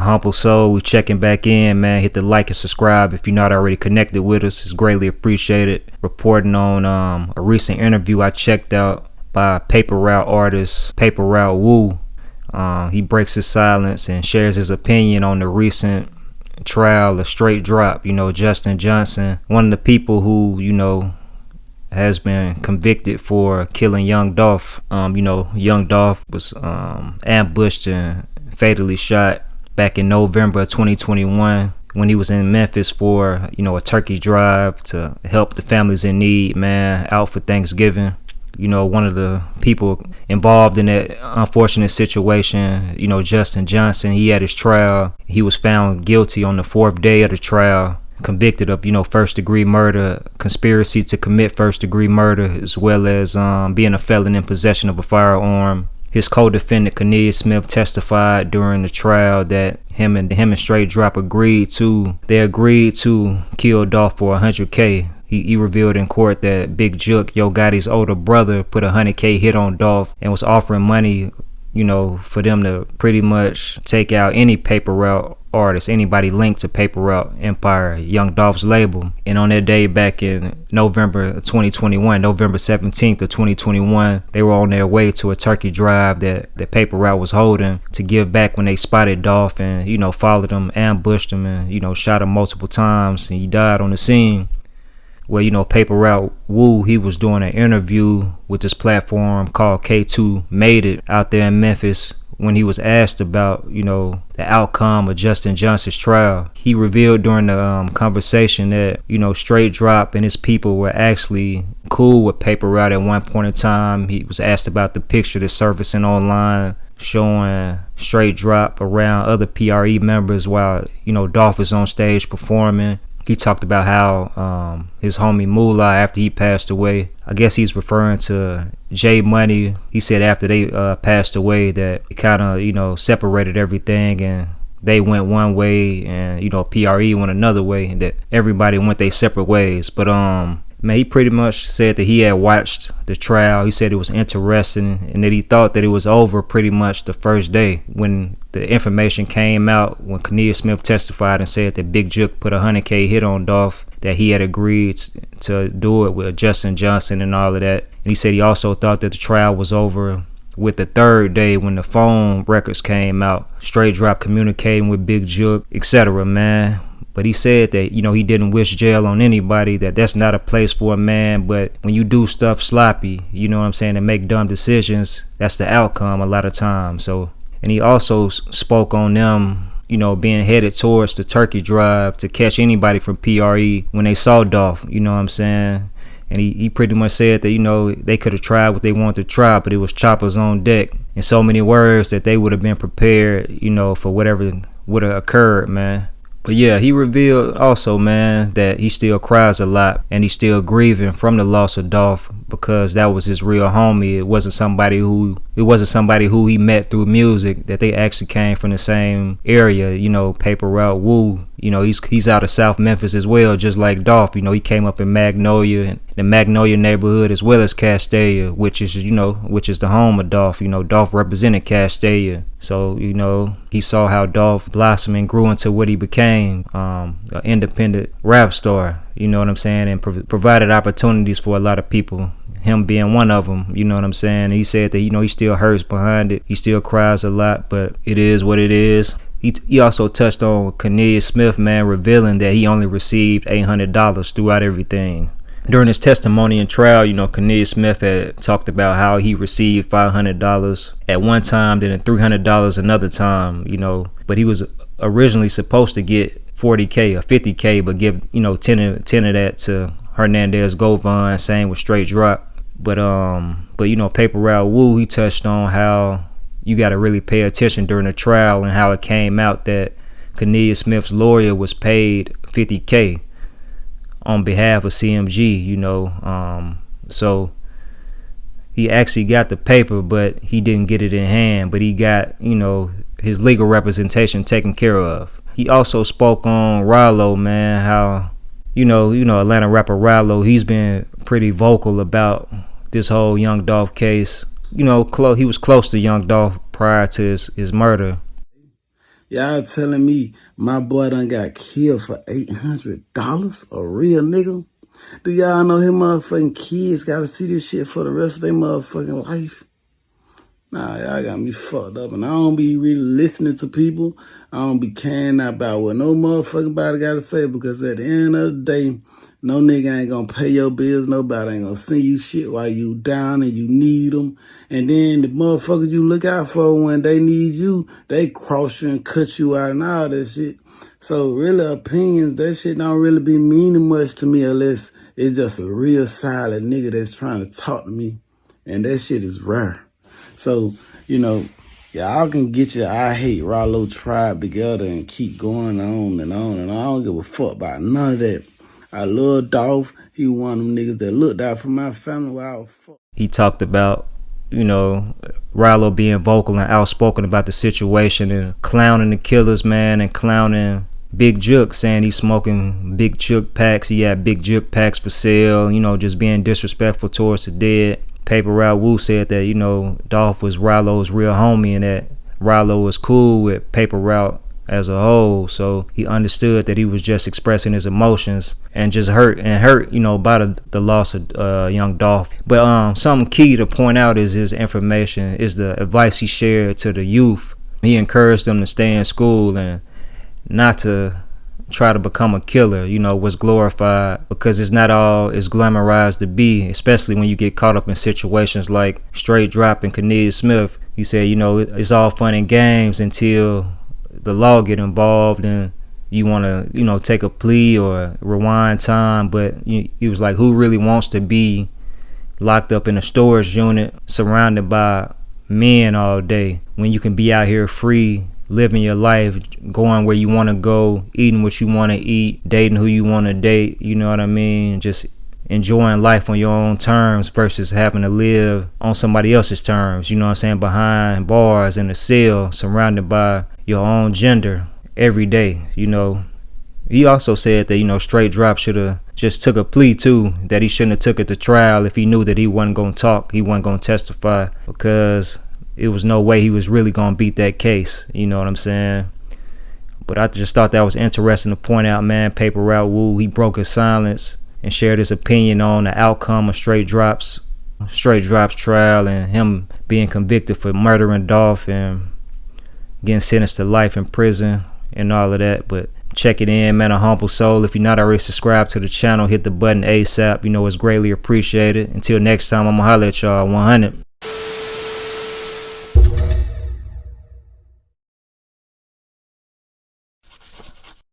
AHumbleSoul. We checking back in, man. Hit the like and subscribe if you're not already connected with us. It's greatly appreciated. Reporting on a recent interview I checked out by paper route artist Paper Route Woo. He breaks his silence and shares his opinion on the recent trial, a straight drop. Justin Johnson, one of the people who, has been convicted for killing young Dolph. Young Dolph was ambushed and fatally shot back in November of 2021 when he was in Memphis for, a turkey drive to help the families in need, man, out for Thanksgiving. One of the people involved in that unfortunate situation, Justin Johnson, he had his trial. He was found guilty on the 4th day of the trial, convicted of, first-degree murder, conspiracy to commit first-degree murder, as well as being a felon in possession of a firearm. His co-defendant, Kenneth Smith, testified during the trial that him and Straight Drop agreed to kill Dolph for $100K. He revealed in court that Big Jook, Yo Gotti's older brother, put a $100K hit on Dolph and was offering money, for them to pretty much take out any paper route artist, anybody linked to Paper Route Empire, Young Dolph's label. And on that day back in November 2021, November 17th of 2021, they were on their way to a turkey drive that Paper Route was holding to give back when they spotted Dolph and, followed him, ambushed him, and, shot him multiple times, and he died on the scene. Well, Paper Route Woo, he was doing an interview with this platform called K2 Made It out there in Memphis. When he was asked about, the outcome of Justin Johnson's trial, he revealed during the conversation that, Straight Drop and his people were actually cool with Paper Route at one point in time. He was asked about the picture that's surfacing online showing Straight Drop around other PRE members while, Dolph is on stage performing. He talked about how his homie Moolah, after he passed away, I guess he's referring to J Money. He said after they passed away that it kind of, separated everything and they went one way and, PRE went another way and that everybody went their separate ways. But, man, he pretty much said that he had watched the trial. He said it was interesting and that he thought that it was over pretty much the first day when the information came out, when Kenneth Smith testified and said that Big Jook put a $100K hit on Dolph, that he had agreed to do it with Justin Johnson and all of that. And he said he also thought that the trial was over with the 3rd day when the phone records came out, Straight Drop communicating with Big Jook, etc., man. But he said that, he didn't wish jail on anybody, that's not a place for a man. But when you do stuff sloppy, and make dumb decisions, that's the outcome a lot of times. So, and he also spoke on them, being headed towards the turkey drive to catch anybody from PRE when they saw Dolph, And he pretty much said that, they could have tried what they wanted to try, but it was choppers on deck. In so many words that they would have been prepared, for whatever would have occurred, man. But yeah, he revealed also, man, that he still cries a lot and he's still grieving from the loss of Dolph because that was his real homie. It wasn't somebody who he met through music, that they actually came from the same area, Paper Route Woo. He's out of South Memphis as well, just like Dolph. He came up in Magnolia, and the Magnolia neighborhood, as well as Castalia, which is the home of Dolph. Dolph represented Castalia. So, he saw how Dolph blossomed and grew into what he became, an independent rap star, and provided opportunities for a lot of people. Him being one of them, And he said that, he still hurts behind it. He still cries a lot, but it is what it is. He also touched on Kenneth Smith, man, revealing that he only received $800 throughout everything. During his testimony and trial, Kenneth Smith had talked about how he received $500 at one time, then $300 another time, But he was originally supposed to get $40K or $50K, but give, 10 of that to Hernandez Govan, same with Straight Drop. But Paper Route Woo, he touched on how you got to really pay attention during the trial and how it came out that Kenneth Smith's lawyer was paid $50K on behalf of CMG, so he actually got the paper, but he didn't get it in hand, but he got, his legal representation taken care of. He also spoke on Rollo, man, how, Atlanta rapper Rollo, he's been pretty vocal about this whole Young Dolph case. He was close to Young Dolph prior to his murder. Y'all telling me my boy done got killed for $800? A real nigga? Do y'all know his motherfucking kids gotta see this shit for the rest of their motherfucking life? Nah, y'all got me fucked up, and I don't be really listening to people. I don't be caring about what no motherfucking body gotta say, because at the end of the day, no nigga ain't gonna pay your bills. Nobody ain't gonna send you shit while you down and you need them. And then the motherfuckers you look out for when they need you, they cross you and cut you out and all that shit. So really opinions, that shit don't really be meaning much to me unless it's just a real solid nigga that's trying to talk to me. And that shit is rare. So, y'all can get your I Hate Rollo tribe together and keep going on and on and on. I don't give a fuck about none of that. I love Dolph. He one of them niggas that looked out for my family while I was fuck. He talked about, Rollo being vocal and outspoken about the situation and clowning the killers, man, and clowning Big Jook, saying he's smoking Big Jook packs. He had Big Jook packs for sale, just being disrespectful towards the dead. Paper Route Wu said that, Dolph was Rollo's real homie and that Rollo was cool with Paper Route as a whole. So he understood that he was just expressing his emotions and just hurt, by the loss of young Dolph. But something key to point out is his information, is the advice he shared to the youth. He encouraged them to stay in school and not to try to become a killer, was glorified, because it's not all it's glamorized to be, especially when you get caught up in situations like Straight Drop and Kennedy Smith. He said, it's all fun and games until the law get involved and you want to, take a plea or rewind time. But he was like, who really wants to be locked up in a storage unit surrounded by men all day when you can be out here free, living your life, going where you want to go, eating what you want to eat, dating who you want to date, you know what I mean? Just enjoying life on your own terms versus having to live on somebody else's terms, behind bars in a cell surrounded by your own gender every day, He also said that, Straight Drop should have just took a plea too, that he shouldn't have took it to trial if he knew that he wasn't going to talk, he wasn't going to testify, because it was no way he was really going to beat that case. You know what I'm saying? But I just thought that was interesting to point out, man. Paper Route Wu, he broke his silence and shared his opinion on the outcome of Straight Drop's trial and him being convicted for murdering Dolph and getting sentenced to life in prison and all of that. But check it in, man. AHumbleSoul. If you're not already subscribed to the channel, hit the button ASAP. It's greatly appreciated. Until next time, I'm going to holler at y'all. 100.